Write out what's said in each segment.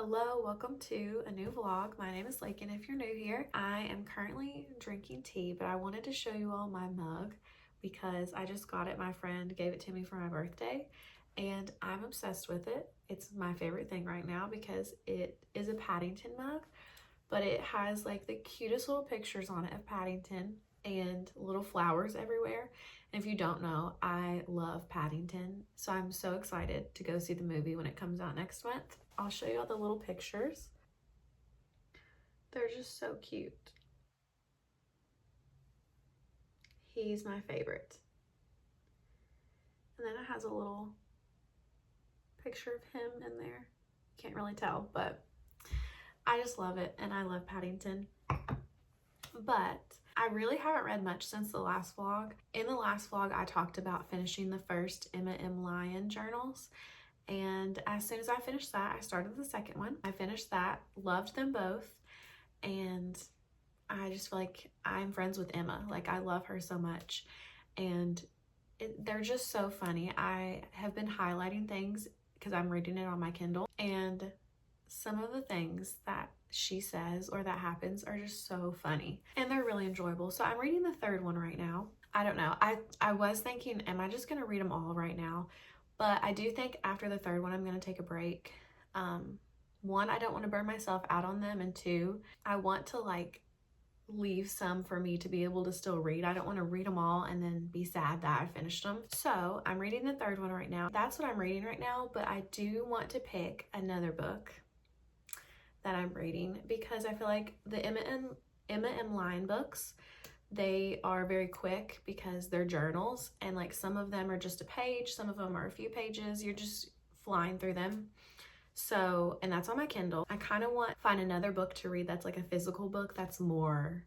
Hello, welcome to a new vlog. My name is Lake, and if you're new here, I am currently drinking tea, but I wanted to show you all my mug because I just got it. My friend gave it to me for my birthday, and I'm obsessed with it. It's my favorite thing right now because it is a Paddington mug, but it has like the cutest little pictures on it of Paddington and little flowers everywhere. And if you don't know, I love Paddington, so I'm so excited to go see the movie when it comes out next month. I'll show you all the little pictures. They're just so cute. He's my favorite. And then it has a little picture of him in there. Can't really tell, but I just love it, and I love Paddington. But I really haven't read much since the last vlog. In the last vlog, I talked about finishing the first Emma M. Lyon journals. And as soon as I finished that, I started the second one. I finished that, loved them both, and I just feel like I'm friends with Emma. Like, I love her so much, and they're just so funny. I have been highlighting things because I'm reading it on my Kindle, and some of the things that she says or that happens are just so funny, and they're really enjoyable. So I'm reading the third one right now. I don't know. I was thinking, am I just gonna read them all right now? But I do think after the third one, I'm going to take a break. One, I don't want to burn myself out on them. And two, I want to like leave some for me to be able to still read. I don't want to read them all and then be sad that I finished them. So I'm reading the third one right now. That's what I'm reading right now. But I do want to pick another book that I'm reading because I feel like the Emma M. Lyon books, they are very quick because they're journals, and like some of them are just a page, some of them are a few pages. You're just flying through them. So, and that's on my Kindle. I kind of want to find another book to read that's like a physical book that's more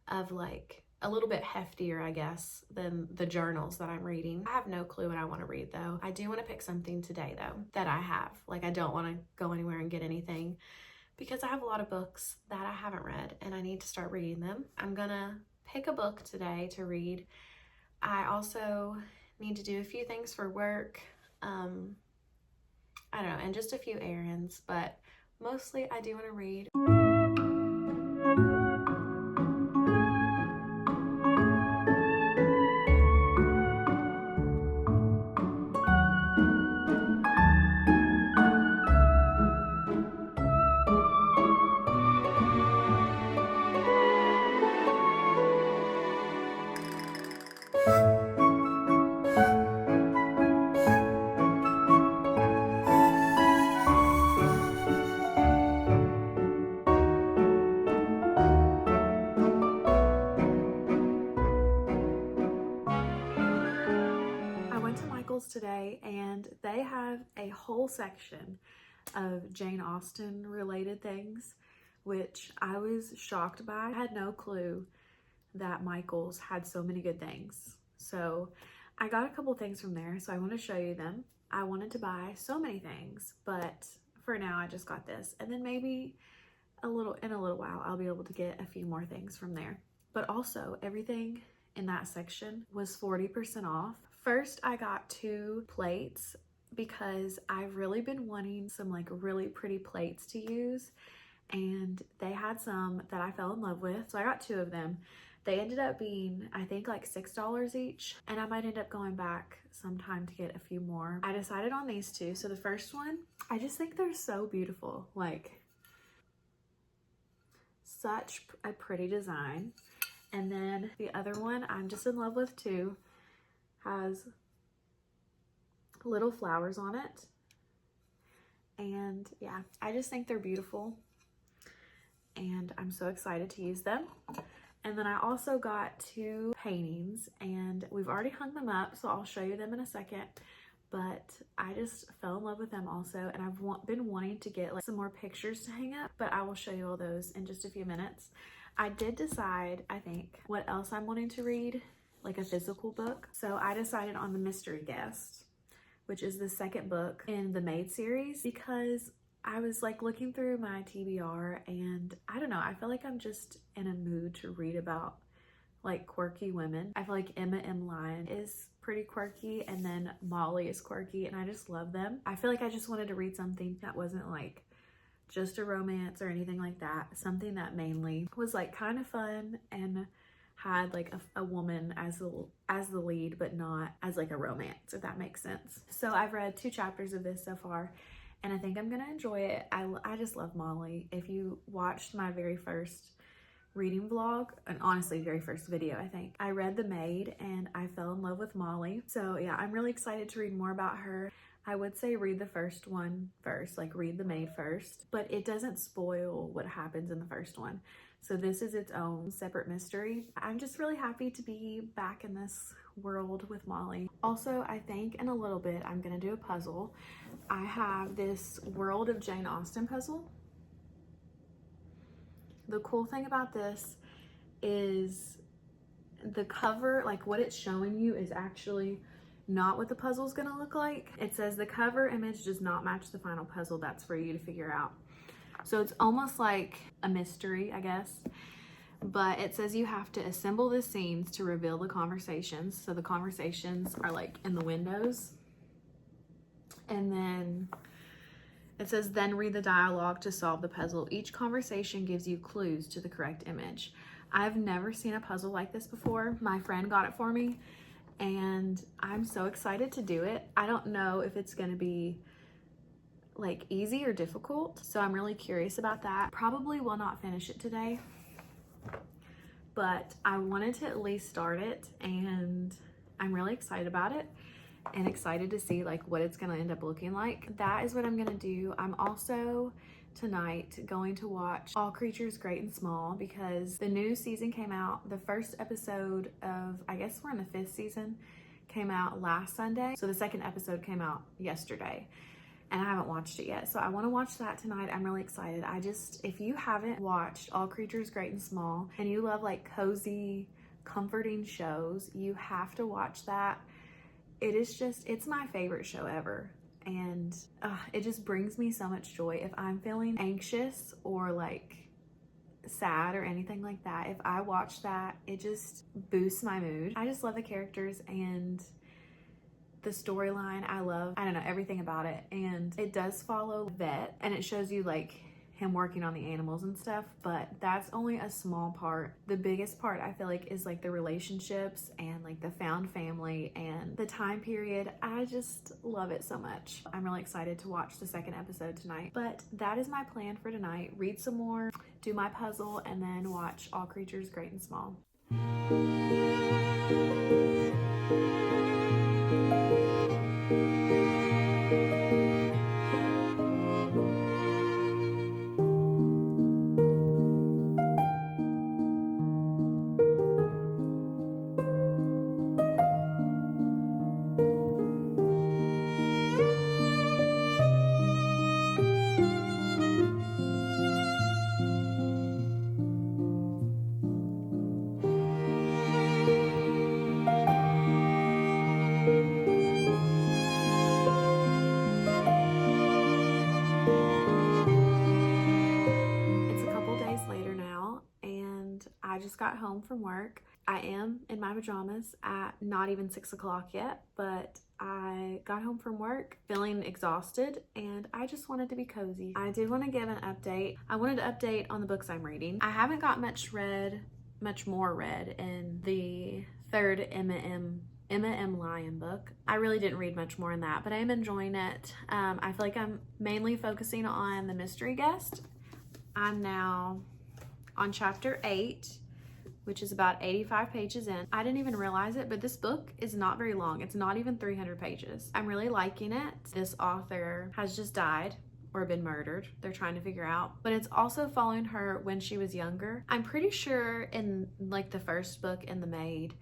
of like a little bit heftier, I guess, than the journals that I'm reading. I have no clue what I want to read though. I do want to pick something today though that I have. Like, I don't want to go anywhere and get anything because I have a lot of books that I haven't read and I need to start reading them. I'm gonna pick a book today to read. I also need to do a few things for work. I don't know, and just a few errands, but mostly I do want to read. Today, and they have a whole section of Jane Austen related things, which I was shocked by. I had no clue that Michael's had so many good things. So I got a couple things from there, so I want to show you them. I wanted to buy so many things, but for now I just got this, and then maybe in a little while I'll be able to get a few more things from there. But also everything in that section was 40% off. First, I got 2 plates because I've really been wanting some like really pretty plates to use, and they had some that I fell in love with, so I got 2 of them. They ended up being, I think, like $6 each, and I might end up going back sometime to get a few more. I decided on these 2. So the first one, I just think they're so beautiful, like such a pretty design. And then the other one I'm just in love with too, has little flowers on it. And yeah, I just think they're beautiful and I'm so excited to use them. And then I also got 2 paintings, and we've already hung them up, so I'll show you them in a second. But I just fell in love with them also, and I've been wanting to get like some more pictures to hang up, but I will show you all those in just a few minutes. I did decide, I think, what else I'm wanting to read, like a physical book. So I decided on The Mystery Guest, which is the second book in the Maid series, because I was like looking through my TBR, and I don't know, I feel like I'm just in a mood to read about like quirky women. I feel like Emma M. Lyon is pretty quirky, and then Molly is quirky, and I just love them. I feel like I just wanted to read something that wasn't like just a romance or anything like that. Something that mainly was like kind of fun and had like a woman as the lead, but not as like a romance, if that makes sense. So I've read 2 chapters of this so far, and I think I'm gonna enjoy it. I just love Molly. If you watched my very first reading vlog, and honestly very first video, I think, I read The Maid and I fell in love with Molly. So yeah, I'm really excited to read more about her. I would say read the first one first, like read The Maid first, but it doesn't spoil what happens in the first one. So this is its own separate mystery. I'm just really happy to be back in this world with Molly. Also, I think in a little bit I'm gonna do a puzzle. I have this World of Jane Austen puzzle. The cool thing about this is the cover, like what it's showing you is actually not what the puzzle is gonna look like. It says the cover image does not match the final puzzle. That's for you to figure out. So it's almost like a mystery, I guess, but it says you have to assemble the scenes to reveal the conversations. So the conversations are like in the windows. And then it says, then read the dialogue to solve the puzzle. Each conversation gives you clues to the correct image. I've never seen a puzzle like this before. My friend got it for me, and I'm so excited to do it. I don't know if it's gonna be like easy or difficult, so I'm really curious about that. Probably will not finish it today, but I wanted to at least start it, and I'm really excited about it and excited to see like what it's gonna end up looking like. That is what I'm gonna do. I'm also tonight going to watch All Creatures Great and Small because the new season came out. The first episode of, I guess we're in the 5th season, came out last Sunday. So the second episode came out yesterday, and I haven't watched it yet. So I want to watch that tonight. I'm really excited. if you haven't watched All Creatures Great and Small and you love like cozy, comforting shows, you have to watch that. It's my favorite show ever. And it just brings me so much joy. If I'm feeling anxious or like sad or anything like that, if I watch that, it just boosts my mood. I just love the characters and the storyline. I don't know, everything about it. And it does follow vet, and it shows you like him working on the animals and stuff, but that's only a small part. The biggest part I feel like is like the relationships and like the found family and the time period. I just love it so much. I'm really excited to watch the second episode tonight. But that is my plan for tonight. Read some more, do my puzzle, and then watch All Creatures Great and Small. I just got home from work. I am in my pajamas at not even 6 o'clock yet, but I got home from work feeling exhausted and I just wanted to be cozy. I did want to give an update. I wanted to update on the books I'm reading. I haven't got much more read in the 3rd Emma M. Lyon book. I really didn't read much more in that, but I am enjoying it. I feel like I'm mainly focusing on the mystery guest. I'm now on chapter 8, which is about 85 pages in. I didn't even realize it, but this book is not very long. It's not even 300 pages. I'm really liking it. This author has just died or been murdered. They're trying to figure out, but it's also following her when she was younger. I'm pretty sure in like the first book in The Maid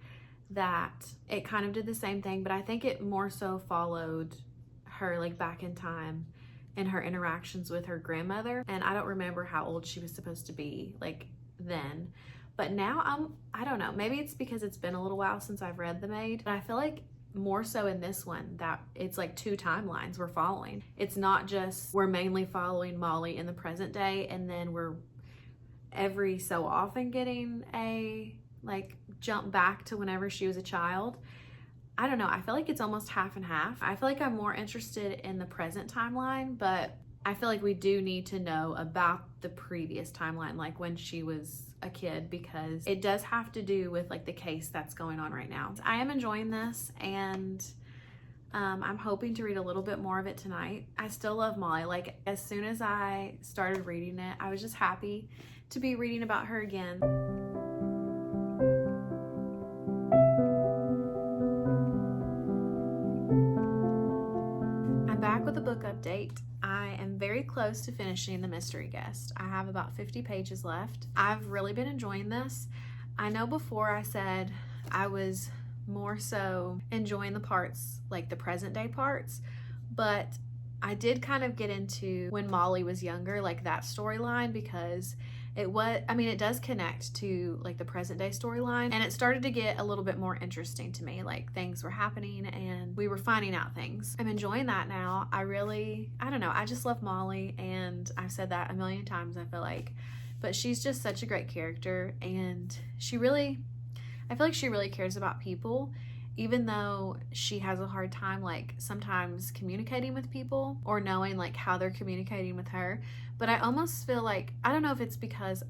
that it kind of did the same thing, but I think it more so followed her like back in time and her interactions with her grandmother. And I don't remember how old she was supposed to be like then. But now I don't know, maybe it's because it's been a little while since I've read The Maid, but I feel like more so in this one that it's like 2 timelines we're following. It's not just we're mainly following Molly in the present day and then we're every so often getting a like jump back to whenever she was a child. I don't know, I feel like it's almost half and half. I feel like I'm more interested in the present timeline, but I feel like we do need to know about the previous timeline, like when she was a kid, because it does have to do with like the case that's going on right now. I am enjoying this, and I'm hoping to read a little bit more of it tonight. I still love Molly. Like, as soon as I started reading it, I was just happy to be reading about her again. I'm back with a book update. I am very close to finishing The Mystery Guest. I have about 50 pages left. I've really been enjoying this. I know before I said I was more so enjoying the parts, like the present day parts, but I did kind of get into when Molly was younger, like that storyline, because it does connect to like the present day storyline, and it started to get a little bit more interesting to me. Like, things were happening and we were finding out things. I'm enjoying that now. I don't know, I just love Molly, and I've said that a million times, I feel like, but she's just such a great character, and I feel like she really cares about people, even though she has a hard time like sometimes communicating with people or knowing like how they're communicating with her. But I almost feel like, I don't know if it's because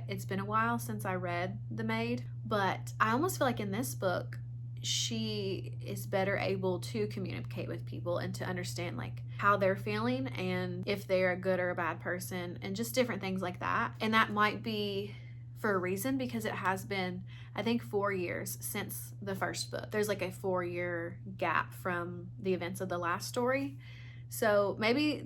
it's been a while since I read The Maid, but I almost feel like in this book she is better able to communicate with people and to understand like how they're feeling and if they're a good or a bad person and just different things like that. And that might be for a reason, because it has been, I think, 4 years since the first book. There's like a 4-year gap from the events of the last story. So maybe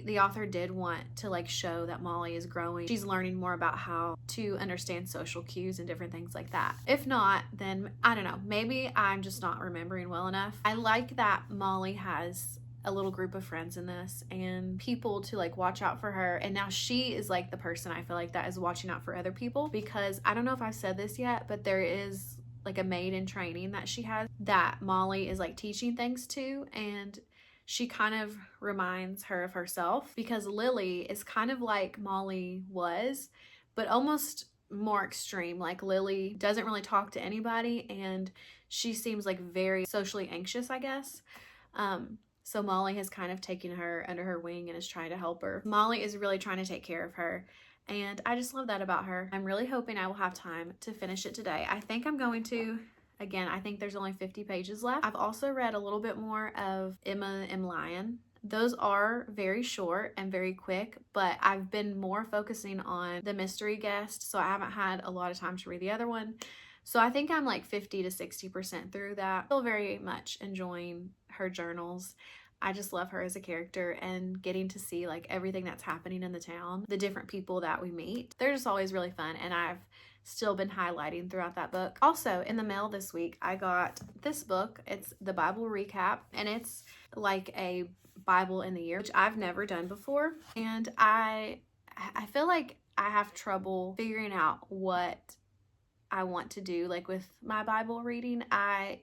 the author did want to like show that Molly is growing. She's learning more about how to understand social cues and different things like that. If not, then I don't know, maybe I'm just not remembering well enough. I like that Molly has a little group of friends in this and people to like watch out for her, and now she is like the person I feel like that is watching out for other people, because I don't know if I've said this yet, but there is like a maid in training that she has that Molly is like teaching things to, and she kind of reminds her of herself, because Lily is kind of like Molly was, but almost more extreme. Like, Lily doesn't really talk to anybody, and she seems like very socially anxious, I guess. So Molly has kind of taken her under her wing and is trying to help her. Molly is really trying to take care of her, and I just love that about her. I'm really hoping I will have time to finish it today. I think I'm going to. Again, I think there's only 50 pages left. I've also read a little bit more of Emma M. Lyon. Those are very short and very quick, but I've been more focusing on The Mystery Guest, so I haven't had a lot of time to read the other one. So I think I'm like 50 to 60% through that. Still very much enjoying her journals. I just love her as a character, and getting to see like everything that's happening in the town, the different people that we meet. They're just always really fun, and I've still been highlighting throughout that book. Also, in the mail this week, I got this book. It's the Bible recap, and it's like a Bible in the year, which I've never done before. And I feel like I have trouble figuring out what I want to do like with my Bible reading. I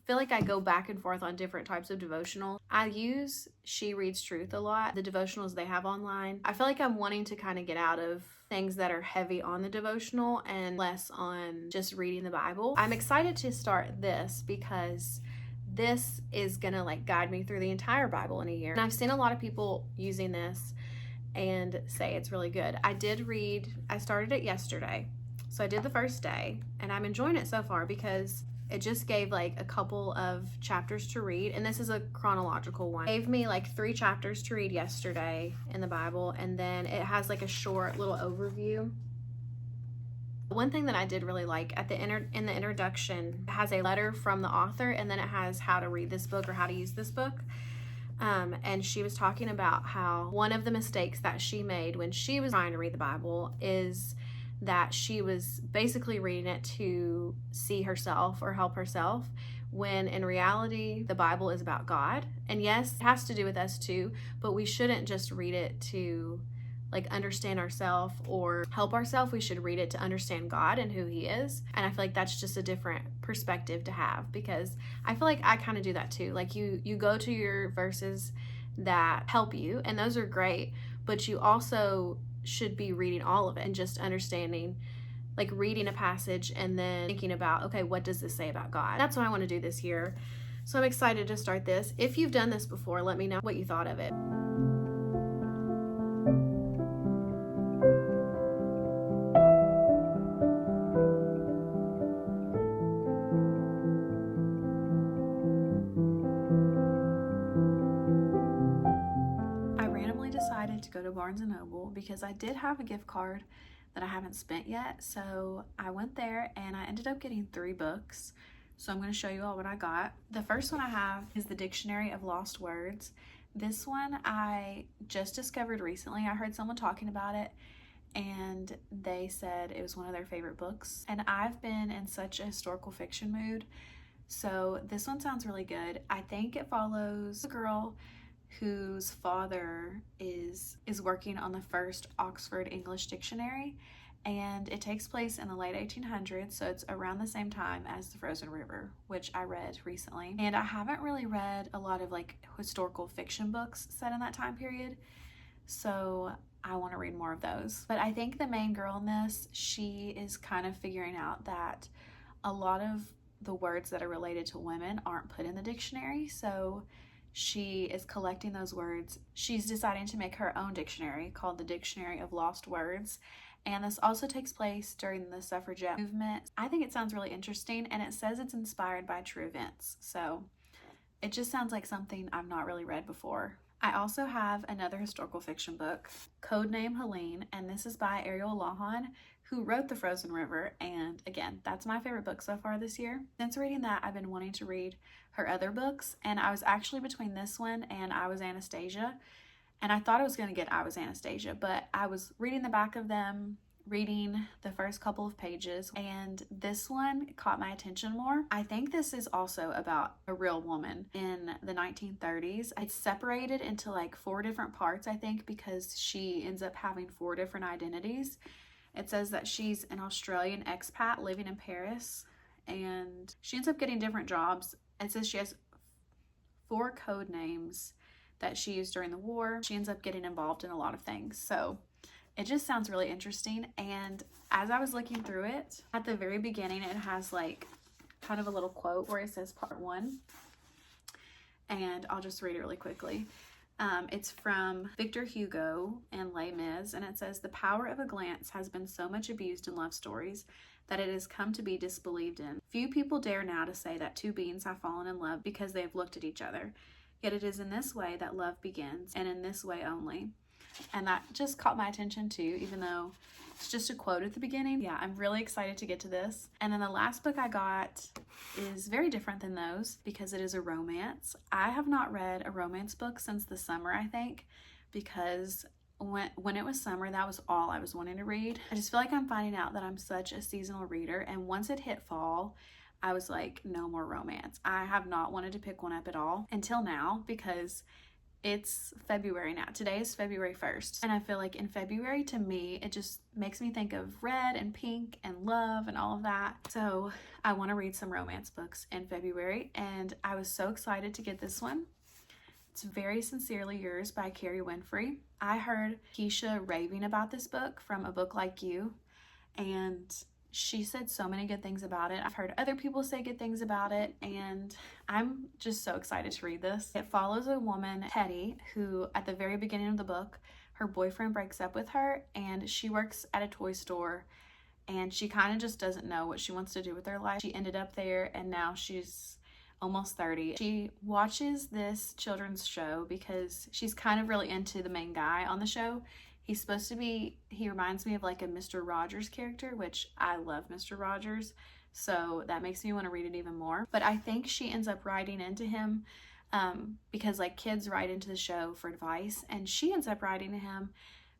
feel like I go back and forth on different types of devotional. I use She Reads Truth a lot, the devotionals they have online. I feel like I'm wanting to kind of get out of things that are heavy on the devotional and less on just reading the Bible. I'm excited to start this because this is gonna like guide me through the entire Bible in a year. And I've seen a lot of people using this and say it's really good. I started it yesterday. So I did the first day, and I'm enjoying it so far because it just gave like a couple of chapters to read, and this is a chronological one. It gave me like 3 chapters to read yesterday in the Bible, and then it has like a short little overview. One thing that I did really like in the introduction, it has a letter from the author, and then it has how to read this book or how to use this book. And she was talking about how one of the mistakes that she made when she was trying to read the Bible is that she was basically reading it to see herself or help herself, when in reality the Bible is about God. And yes, it has to do with us too, but we shouldn't just read it to like understand ourselves or help ourselves. We should read it to understand God and who He is. And I feel like that's just a different perspective to have, because I feel like I kind of do that too. Like you go to your verses that help you, and those are great, but you also should be reading all of it and just understanding, like reading a passage and then thinking about, okay, what does this say about God? That's what I want to do this year. So I'm excited to start this. If you've done this before, let me know what you thought of it. decided to go to Barnes & Noble because I did have a gift card that I haven't spent yet. So I went there and I ended up getting 3 books. So I'm going to show you all what I got. The first one I have is the Dictionary of Lost Words. This one I just discovered recently. I heard someone talking about it and they said it was one of their favorite books. And I've been in such a historical fiction mood. So this one sounds really good. I think it follows a girl whose father is working on the first Oxford English Dictionary, and it takes place in the late 1800s, so it's around the same time as the Frozen River, which I read recently. And I haven't really read a lot of like historical fiction books set in that time period, so I want to read more of those. But I think the main girl in this, she is kind of figuring out that a lot of the words that are related to women aren't put in the dictionary, so she is collecting those words. She's deciding to make her own dictionary called the Dictionary of Lost Words, and this also takes place during the suffragette movement. I think it sounds really interesting, and it says it's inspired by true events, so it just sounds like something I've not really read before. I also have another historical fiction book, Codename Helene, and this is by Ariel Lawhon, who wrote The Frozen River, and again, that's my favorite book so far this year. Since reading that, I've been wanting to read her other books, and I was actually between this one and I Was Anastasia, and I thought I was going to get I Was Anastasia, but I was reading the back of them, reading the first couple of pages, and this one caught my attention more. I think this is also about a real woman in the 1930s. It's separated into like 4 different parts, I think, because she ends up having 4 different identities. It says that she's an Australian expat living in Paris, and she ends up getting different jobs. It says she has 4 code names that she used during the war. She ends up getting involved in a lot of things. So it just sounds really interesting. And as I was looking through it, at the very beginning, it has like kind of a little quote where it says part 1. And I'll just read it really quickly. It's from Victor Hugo and Les Mis, and it says, "The power of a glance has been so much abused in love stories that it has come to be disbelieved in. Few people dare now to say that 2 beings have fallen in love because they have looked at each other. Yet it is in this way that love begins, and in this way only." And that just caught my attention too, even though it's just a quote at the beginning. Yeah, I'm really excited to get to this. And then the last book I got is very different than those because it is a romance. I have not read a romance book since the summer, I think, because when it was summer, that was all I was wanting to read. I just feel like I'm finding out that I'm such a seasonal reader, and once it hit fall, I was like, no more romance. I have not wanted to pick one up at all until now, because it's February now. Today is February 1st. And I feel like in February, to me, it just makes me think of red and pink and love and all of that. So I want to read some romance books in February, and I was so excited to get this one. It's Very Sincerely Yours by Kerry Winfrey. I heard Keisha raving about this book from A Book Like You, and she said so many good things about it. I've heard other people say good things about it, and I'm just so excited to read this. It follows a woman, Hetty, who at the very beginning of the book, her boyfriend breaks up with her, and she works at a toy store, and she kind of just doesn't know what she wants to do with her life. She ended up there, and now she's almost 30. She watches this children's show because she's kind of really into the main guy on the show. He's supposed to be, he reminds me of like a Mr. Rogers character, which I love Mr. Rogers, so that makes me want to read it even more. But I think she ends up writing into him because like kids write into the show for advice, and she ends up writing to him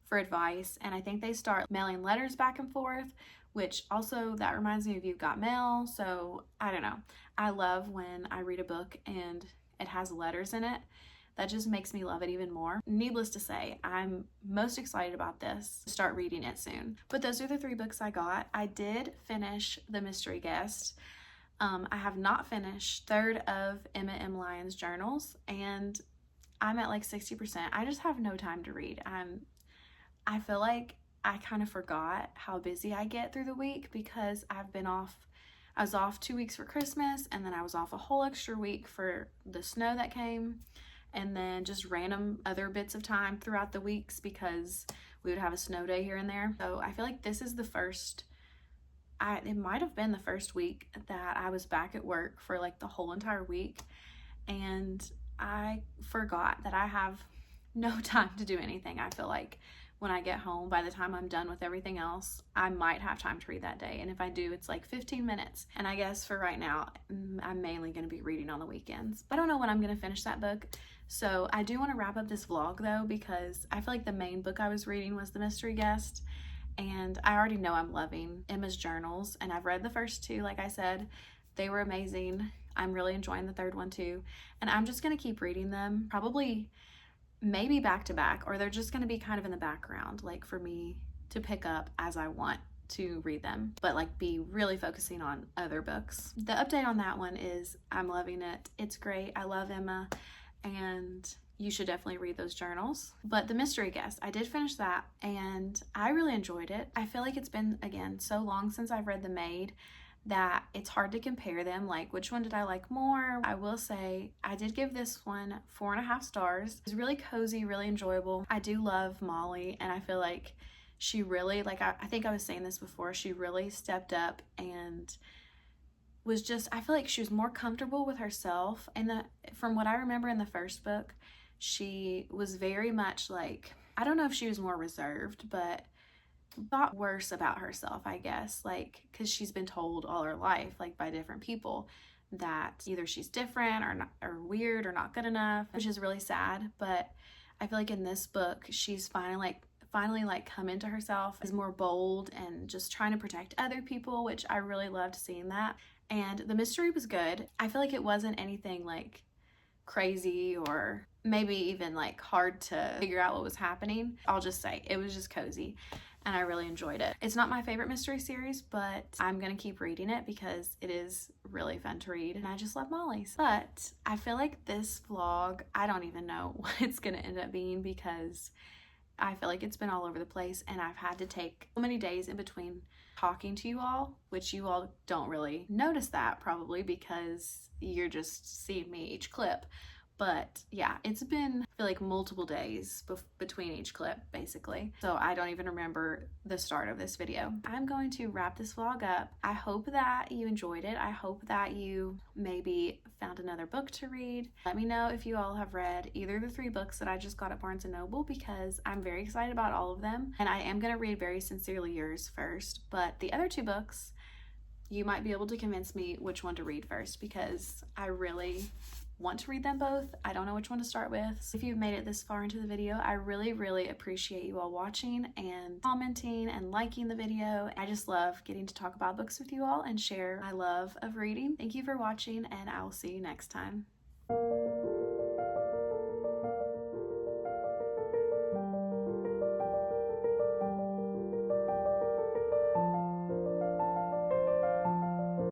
for advice, and I think they start mailing letters back and forth, which also that reminds me of You've Got Mail. So I don't know. I love when I read a book and it has letters in it. That just makes me love it even more. Needless to say, I'm most excited about this. Start reading it soon. But those are the 3 books I got. I did finish The Mystery Guest. I have not finished 3rd of Emma M. Lyon's journals, and I'm at like 60%. I just have no time to read. I feel like I kind of forgot how busy I get through the week because I've been off. I was off 2 weeks for Christmas, and then I was off a whole extra week for the snow that came, and then just random other bits of time throughout the weeks because we would have a snow day here and there. So I feel like this is the first, it might have been the first week that I was back at work for like the whole entire week, and I forgot that I have no time to do anything. I feel like when I get home, by the time I'm done with everything else, I might have time to read that day. And if I do, it's like 15 minutes. And I guess for right now, I'm mainly going to be reading on the weekends. I don't know when I'm going to finish that book. So I do want to wrap up this vlog though, because I feel like the main book I was reading was The Mystery Guest. And I already know I'm loving Emma's journals. And I've read the first two, like I said. They were amazing. I'm really enjoying the third one too. And I'm just going to keep reading them. Probably maybe back to back, or they're just going to be kind of in the background, like for me to pick up as I want to read them, but like be really focusing on other books. The update on that one is I'm loving it. It's great. I love Emma, and you should definitely read those journals. But The Mystery Guest, I did finish that and I really enjoyed it. I feel like it's been, again, so long since I've read The Maid that it's hard to compare them, like which one did I like more. I will say I did give this one 4.5 stars. It was really cozy, really enjoyable. I do love Molly, and I feel like she really, like I think I was saying this before, she really stepped up and was just, I feel like she was more comfortable with herself. And from what I remember in the first book, she was very much like, I don't know if she was more reserved, but thought worse about herself, I guess, like because she's been told all her life, like by different people, that either she's different or not, or weird or not good enough, which is really sad. But I feel like in this book she's finally come into herself, is more bold and just trying to protect other people, which I really loved seeing that. And the mystery was good. I feel like it wasn't anything like crazy or maybe even like hard to figure out what was happening. I'll just say it was just cozy and I really enjoyed it. It's not my favorite mystery series, but I'm gonna keep reading it because it is really fun to read and I just love Molly's. But I feel like this vlog, I don't even know what it's gonna end up being because I feel like it's been all over the place and I've had to take so many days in between talking to you all, which you all don't really notice that probably because you're just seeing me each clip. But yeah, it's been, I feel like, multiple days between each clip, basically. So I don't even remember the start of this video. I'm going to wrap this vlog up. I hope that you enjoyed it. I hope that you maybe found another book to read. Let me know if you all have read either of the 3 books that I just got at Barnes & Noble because I'm very excited about all of them. And I am going to read Very Sincerely Yours first. But the other 2 books, you might be able to convince me which one to read first because I really want to read them both. I don't know which one to start with. So if you've made it this far into the video, I really appreciate you all watching and commenting and liking the video. I just love getting to talk about books with you all and share my love of reading. Thank you for watching and I will see you next time.